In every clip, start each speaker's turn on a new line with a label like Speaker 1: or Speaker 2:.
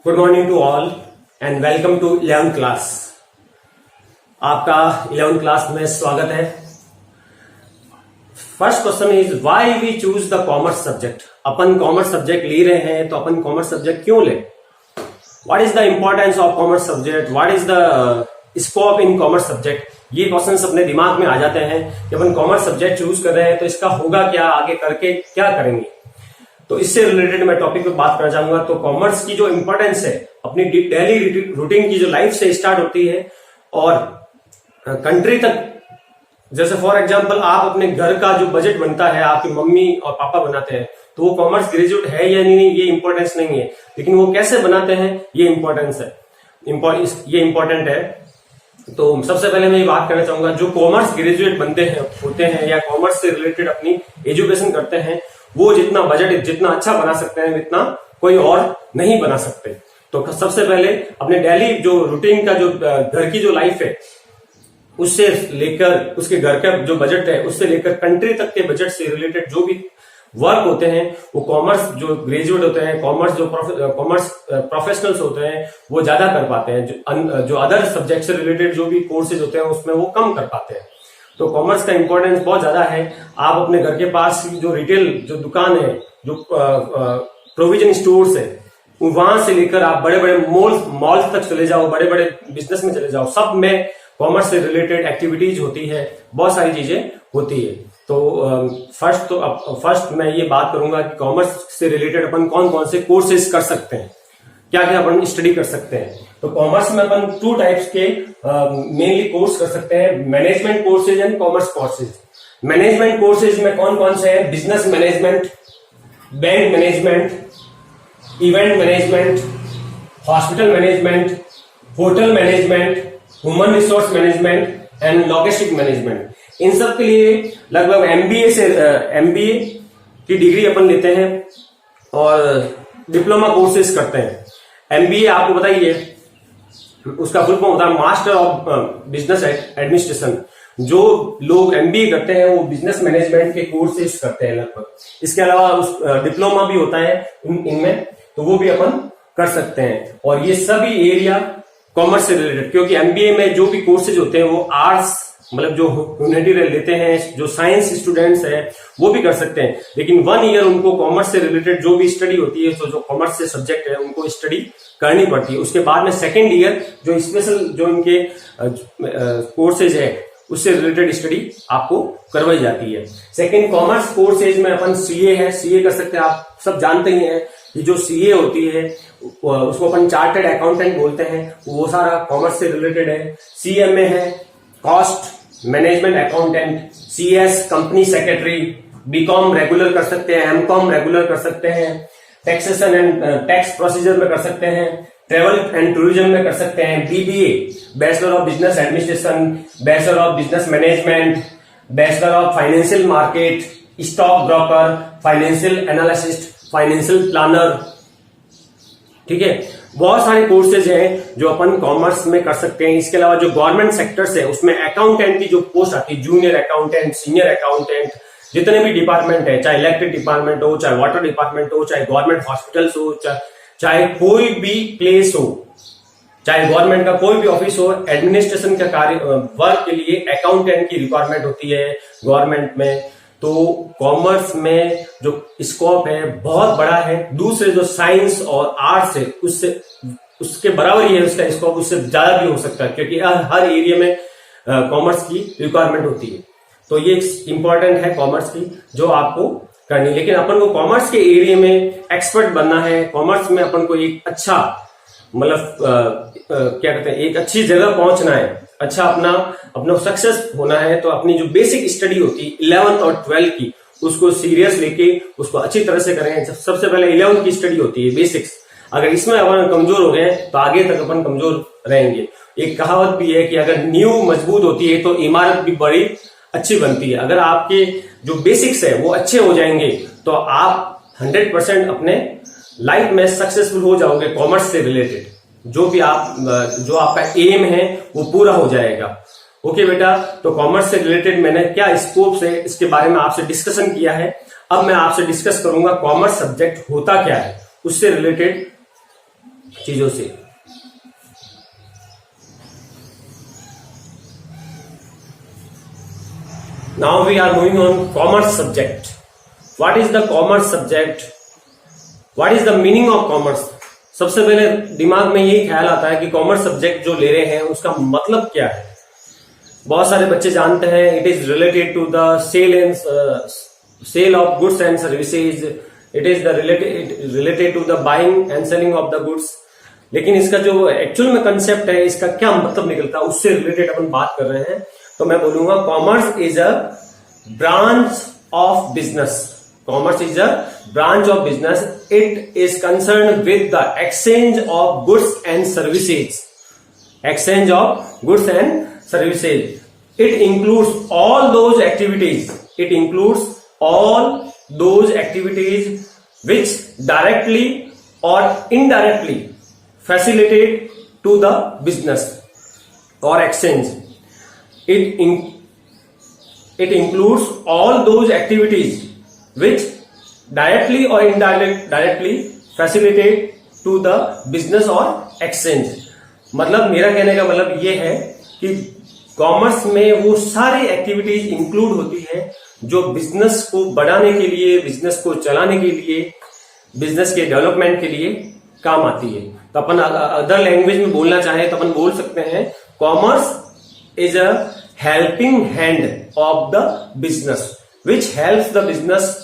Speaker 1: Good morning to all and welcome to 11th class. आपका 11th class में स्वागत है। First question is why we choose the commerce subject. अपन commerce subject ले रहे हैं तो अपन कॉमर्स सब्जेक्ट क्यों ले? What is the importance of commerce subject, what is the scope in commerce subject. ये क्वेश्चन अपने दिमाग में आ जाते हैं कि अपन कॉमर्स सब्जेक्ट चूज कर रहे हैं तो इसका होगा क्या, आगे करके क्या करेंगे। तो इससे रिलेटेड मैं टॉपिक पे बात करना चाहूंगा। तो कॉमर्स की जो इंपॉर्टेंस है अपनी डेली रूटीन की, जो लाइफ से स्टार्ट होती है और कंट्री तक। जैसे फॉर एग्जांपल आप अपने घर का जो बजट बनता है, आपकी मम्मी और पापा बनाते हैं, तो वो कॉमर्स ग्रेजुएट है या नहीं ये इंपॉर्टेंस नहीं है, लेकिन वो कैसे बनाते हैं ये इंपॉर्टेंस है, ये इंपॉर्टेंट है। तो सबसे पहले मैं ये बात करना चाहूंगा, जो कॉमर्स ग्रेजुएट बनते हैं होते हैं या कॉमर्स से रिलेटेड अपनी एजुकेशन करते हैं, वो जितना बजट जितना अच्छा बना सकते हैं इतना कोई और नहीं बना सकते। तो सबसे पहले अपने डेली जो रूटीन का, जो घर की जो लाइफ है, उससे लेकर उसके घर का जो बजट है, उससे लेकर कंट्री तक के बजट से रिलेटेड जो भी वर्क होते हैं, वो कॉमर्स जो ग्रेजुएट होते हैं, कॉमर्स प्रोफेशनल्स होते हैं, वो ज्यादा कर पाते हैं। जो अदर सब्जेक्ट से रिलेटेड जो भी कोर्सेज होते हैं उसमें वो कम कर पाते हैं। तो कॉमर्स का इंपॉर्टेंस बहुत ज्यादा है। आप अपने घर के पास जो रिटेल जो दुकान है, जो प्रोविजन स्टोर्स है, वहां से लेकर आप बड़े बड़े मॉल्स तक चले जाओ, बड़े बड़े बिजनेस में चले जाओ, सब में कॉमर्स से रिलेटेड एक्टिविटीज होती है, बहुत सारी चीजें होती है। तो फर्स्ट मैं ये बात करूंगा कि कॉमर्स से रिलेटेड अपन कौन कौन से कोर्सेज कर सकते हैं, क्या क्या अपन स्टडी कर सकते हैं। तो कॉमर्स में अपन 2 टाइप्स के मेनली कोर्स कर सकते हैं, management courses and commerce courses. Management courses में कौन कौन से हैं? Business management, bank management, event management, hospital management, hotel management, human resource management and logistic management. इन सब के लिए लगभग एमबीए की डिग्री अपन लेते हैं और डिप्लोमा कोर्सेज करते हैं। एमबीए आपको बताइए, उसका फुल फॉर्म होता है मास्टर ऑफ बिजनेस एडमिनिस्ट्रेशन। जो लोग एमबीए करते हैं वो बिजनेस मैनेजमेंट के कोर्सेज करते हैं लगभग। इसके अलावा डिप्लोमा भी होता है इनमें, तो वो भी अपन कर सकते हैं। और ये सभी एरिया कॉमर्स से रिलेटेड, क्योंकि एमबीए में जो भी कोर्सेज होते हैं वो आर्ट्स मतलब जो ह्यूमैनिटी लेते हैं, जो साइंस स्टूडेंट्स हैं वो भी कर सकते हैं, लेकिन 1 ईयर उनको कॉमर्स से रिलेटेड जो भी स्टडी होती है, तो जो कॉमर्स से सब्जेक्ट है उनको स्टडी करनी पड़ती है। उसके बाद में सेकेंड ईयर जो स्पेशल जो इनके कोर्सेज है उससे रिलेटेड स्टडी आपको करवाई जाती है। सेकेंड कॉमर्स कोर्सेज में अपन सीए है, सीए कर सकते हैं। आप सब जानते ही हैं कि जो सीए होती है उसको अपन चार्टर्ड अकाउंटेंट बोलते हैं, वो सारा कॉमर्स से रिलेटेड है। सीएमए है, cost management accountant, CS company secretary, BCom regular कर सकते हैं, एमकॉम रेगुलर कर सकते हैं, टैक्सेशन एंड टैक्स प्रोसीजर में कर सकते हैं, ट्रेवल एंड टूरिज्म में कर सकते हैं, BBA bachelor of business administration, bachelor of business management, bachelor of financial market, stock broker, financial analyst, financial planner. ठीक है, बहुत सारे कोर्सेज हैं जो अपन कॉमर्स में कर सकते हैं। इसके अलावा जो गवर्नमेंट सेक्टर्स है उसमें अकाउंटेंट की जो पोस्ट आती है, जूनियर अकाउंटेंट, सीनियर अकाउंटेंट, जितने भी डिपार्टमेंट है, चाहे इलेक्ट्रिक डिपार्टमेंट हो, चाहे वाटर डिपार्टमेंट हो, चाहे गवर्नमेंट हॉस्पिटल्स हो, चाहे कोई भी प्लेस हो, चाहे गवर्नमेंट का कोई भी ऑफिस हो, एडमिनिस्ट्रेशन का कार्य वर्क के लिए अकाउंटेंट की रिक्वायरमेंट होती है गवर्नमेंट में। तो कॉमर्स में जो स्कोप है बहुत बड़ा है, दूसरे जो साइंस और आर्ट्स है उसके बराबर ही है उसका स्कोप, उससे ज्यादा भी हो सकता है, क्योंकि हर एरिया में कॉमर्स की रिक्वायरमेंट होती है। तो ये इंपॉर्टेंट है कॉमर्स की जो आपको करनी। लेकिन अपन को कॉमर्स के एरिया में एक्सपर्ट बनना है, कॉमर्स में अपन को एक अच्छा मतलब क्या कहते हैं, एक अच्छी जगह पहुंचना है, अच्छा अपना सक्सेस होना है, तो अपनी जो बेसिक स्टडी होती है 11th और 12th की, उसको सीरियस लेके उसको अच्छी तरह से करें। सबसे पहले 11th की स्टडी होती है बेसिक्स। अगर इसमें अपन कमजोर हो गए तो आगे तक अपन कमजोर रहेंगे। एक कहावत भी है कि अगर नींव मजबूत होती है तो इमारत भी बड़ी अच्छी बनती है। अगर आपके जो बेसिक्स है वो अच्छे हो जाएंगे तो आप 100% अपने लाइफ में सक्सेसफुल हो जाओगे। कॉमर्स से रिलेटेड जो आपका एम है वो पूरा हो जाएगा। ओके बेटा, तो कॉमर्स से रिलेटेड मैंने क्या स्कोप है इसके बारे में आपसे डिस्कशन किया है। अब मैं आपसे डिस्कस करूंगा कॉमर्स सब्जेक्ट होता क्या है, उससे रिलेटेड चीजों से। Now we are moving on commerce subject. What is the commerce subject? What is the meaning of commerce? सबसे पहले दिमाग में यही ख्याल आता है कि कॉमर्स सब्जेक्ट जो ले रहे हैं उसका मतलब क्या है। बहुत सारे बच्चे जानते हैं it is related to the sale of goods and services, it is the related to the buying and selling of the goods. लेकिन इसका जो एक्चुअल में कंसेप्ट है, इसका क्या मतलब निकलता है, उससे रिलेटेड अपन बात कर रहे हैं। तो मैं बोलूंगा commerce is a branch of business. Commerce is a branch of business. It is concerned with the exchange of goods and services. Exchange of goods and services. It includes all those activities. It includes all those activities which directly or indirectly facilitate to the business or exchange. It includes all those activities which directly और indirectly facilitate to the business और exchange. मतलब मेरा कहने का मतलब ये है कि कॉमर्स में वो सारी एक्टिविटीज इंक्लूड होती है जो बिजनेस को बढ़ाने के लिए, बिजनेस को चलाने के लिए, बिजनेस के डेवलपमेंट के लिए काम आती है। तो अपन अदर लैंग्वेज में बोलना चाहें तो अपन बोल सकते हैं commerce is a helping hand of the business which helps the business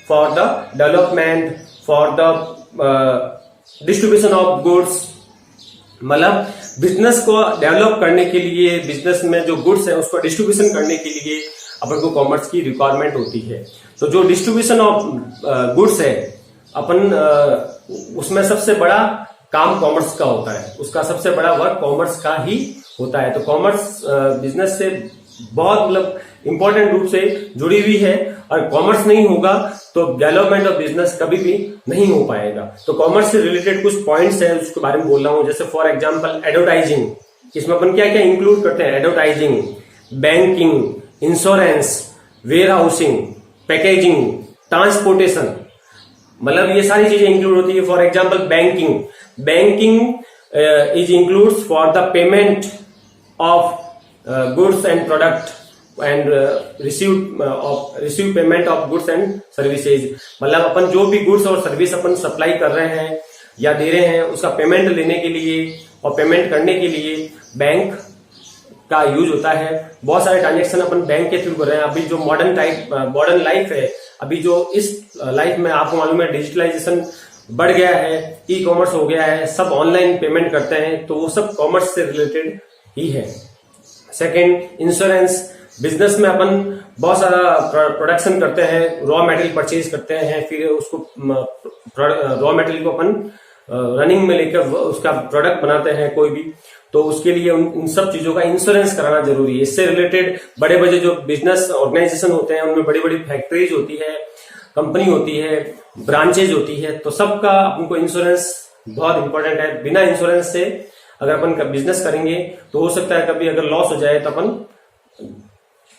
Speaker 1: for the development, for the distribution of goods। मतलब बिजनेस को डेवलप करने के लिए, बिजनेस में जो गुड्स है उसको डिस्ट्रीब्यूशन करने के लिए अपन को कॉमर्स की रिक्वायरमेंट होती है। तो जो डिस्ट्रीब्यूशन ऑफ गुड्स है अपन उसमें सबसे बड़ा काम कॉमर्स का होता है, उसका सबसे बड़ा वर्क कॉमर्स का ही होता है। तो कॉमर्स बिजनेस से बहुत मतलब इंपॉर्टेंट रूप से जुड़ी हुई है और कॉमर्स नहीं होगा तो डेवलपमेंट ऑफ बिजनेस कभी भी नहीं हो पाएगा। तो कॉमर्स से रिलेटेड कुछ पॉइंट्स है उसके बारे में बोल रहा हूं। जैसे फॉर एग्जांपल एडवर्टाइजिंग, इसमें अपन क्या क्या इंक्लूड करते हैं? Advertising, banking, insurance, warehousing, packaging, transportation, मतलब ये सारी चीजें इंक्लूड होती है। For example banking is includes for the payment of goods and product and receive payment of goods and services. मतलब अपन जो भी गुड्स और सर्विस अपन सप्लाई कर रहे हैं या दे रहे हैं उसका पेमेंट लेने के लिए और पेमेंट करने के लिए बैंक का यूज होता है। बहुत सारे ट्रांजेक्शन अपन बैंक के थ्रू कर रहे हैं। अभी जो मॉडर्न लाइफ है, अभी जो इस लाइफ में आपको मालूम है डिजिटलाइजेशन बढ़ गया है, ई कॉमर्स हो गया है, सब ऑनलाइन पेमेंट करते हैं, तो वो सब कॉमर्स से रिलेटेड ही है। Second, insurance. बिजनेस में अपन बहुत सारा प्रोडक्शन करते हैं, रॉ मटेरियल परचेज करते हैं, फिर उसको रॉ मटेरियल को अपन रनिंग में लेकर उसका प्रोडक्ट बनाते हैं कोई भी, तो उसके लिए उन सब चीजों का इंश्योरेंस कराना जरूरी है। इससे रिलेटेड बड़े बड़े जो बिजनेस ऑर्गेनाइजेशन होते हैं उनमें बड़ी बड़ी फैक्ट्रीज होती है, कंपनी होती है, ब्रांचेज होती है, तो सबका उनको इंश्योरेंस बहुत इंपॉर्टेंट है। बिना इंश्योरेंस से अगर अपन बिजनेस करेंगे तो हो सकता है कभी अगर लॉस हो जाए तो अपन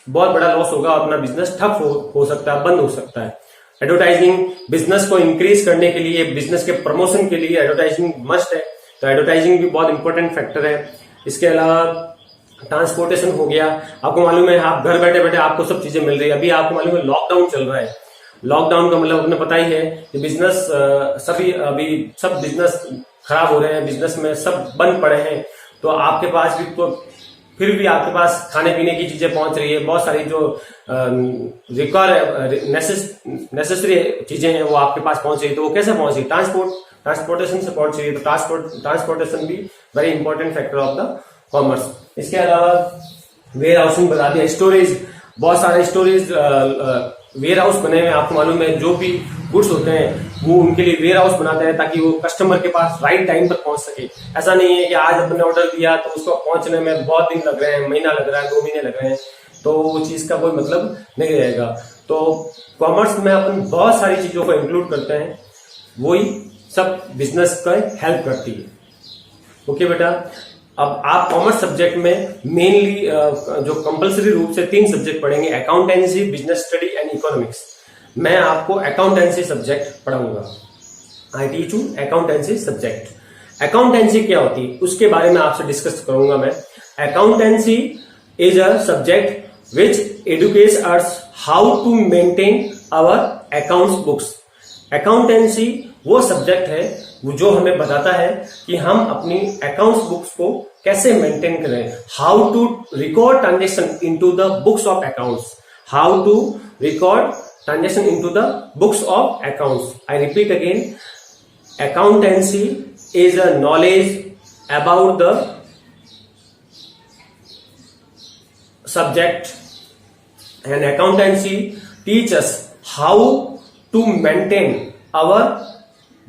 Speaker 1: बहुत बड़ा लॉस होगा, अपना बिजनेस ठप हो सकता है, बंद हो सकता है। एडवर्टाइजिंग, बिजनेस को इंक्रीज करने के लिए, बिजनेस के प्रमोशन के लिए एडवर्टाइजिंग मस्ट है, तो एडवर्टाइजिंग भी बहुत इंपॉर्टेंट फैक्टर है। इसके अलावा ट्रांसपोर्टेशन हो गया। आपको मालूम है आप घर बैठे बैठे आपको सब चीजें मिल रही है। अभी आपको मालूम है लॉकडाउन चल रहा है, लॉकडाउन का मतलब आपने पता ही है कि बिजनेस अभी सब बिजनेस खराब हो रहे हैं, बिजनेस में सब बंद पड़े हैं, तो आपके पास भी तो फिर भी आपके पास खाने पीने की चीजें पहुंच रही है, बहुत सारी जो नेसेसरी चीजें हैं वो आपके पास पहुंच रही है। तो वो कैसे पहुंच रही है? ट्रांसपोर्टेशन से पहुंच रही है। तो ट्रांसपोर्टेशन भी very important factor of the commerce. इसके अलावा वेयर हाउसिंग बता दिया, स्टोरेज, बहुत सारे स्टोरेज वेयर हाउस बने हुए हैं। आपको मालूम है जो भी गुड्स होते हैं वो उनके लिए वेयर हाउस बनाते हैं ताकि वो कस्टमर के पास राइट टाइम पर पहुंच सके। ऐसा नहीं है कि आज अपने ऑर्डर दिया तो उसको पहुंचने में बहुत दिन लग रहे हैं, महीना लग रहा है, 2 महीने लग रहे हैं, तो वो चीज का कोई मतलब नहीं रहेगा। तो कॉमर्स में अपन बहुत सारी चीजों को इंक्लूड करते हैं, वही सब बिजनेस का हेल्प करती है। ओके बेटा, अब आप कॉमर्स सब्जेक्ट में मेनली जो कंपलसरी रूप से 3 सब्जेक्ट पढ़ेंगे, accountancy, business study and economics. मैं आपको अकाउंटेंसी सब्जेक्ट पढ़ाऊंगा। I teach you accountancy subject. Accountancy क्या होती है उसके बारे में आपसे डिस्कस करूंगा मैं। Accountancy is a subject which educates us how to maintain our accounts books. Accountancy वो सब्जेक्ट है जो हमें बताता है कि हम अपनी अकाउंट्स बुक्स को कैसे मेंटेन करें, how to record transaction into the books of accounts, how to record transaction into the books of accounts. I repeat again, accountancy is a knowledge about the subject, and accountancy teaches us how to maintain our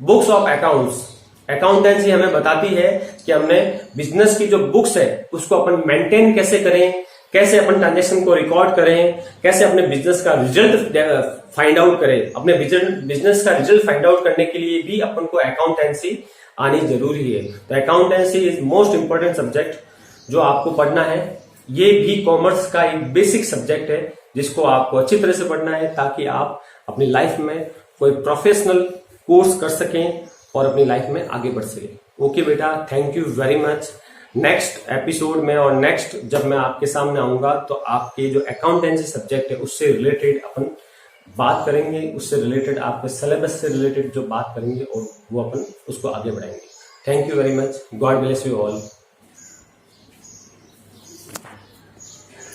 Speaker 1: books of accounts। Accountancy हमें बताती है कि हमें business की जो books है उसको अपन maintain कैसे करें, कैसे अपन ट्रांजेक्शन को रिकॉर्ड करें, कैसे अपने बिजनेस का रिजल्ट फाइंड आउट करें। अपने बिजनेस का रिजल्ट फाइंड आउट करने के लिए भी अपन को अकाउंटेंसी आनी जरूरी है। तो accountancy is most important subject जो आपको पढ़ना है। ये भी कॉमर्स का एक बेसिक सब्जेक्ट है जिसको आपको अच्छी तरह से पढ़ना है ताकि आप अपनी लाइफ में कोई प्रोफेशनल कोर्स कर सकें और अपनी लाइफ में आगे बढ़ सकें। ओके बेटा, thank you very much. Next episode में और नेक्स्ट जब मैं आपके सामने आऊंगा तो आपके जो अकाउंटेंसी सब्जेक्ट है उससे रिलेटेड अपन बात करेंगे, उससे रिलेटेड आपके सिलेबस से रिलेटेड जो बात करेंगे और वो अपन उसको आगे बढ़ाएंगे। Thank you very much. God bless you all.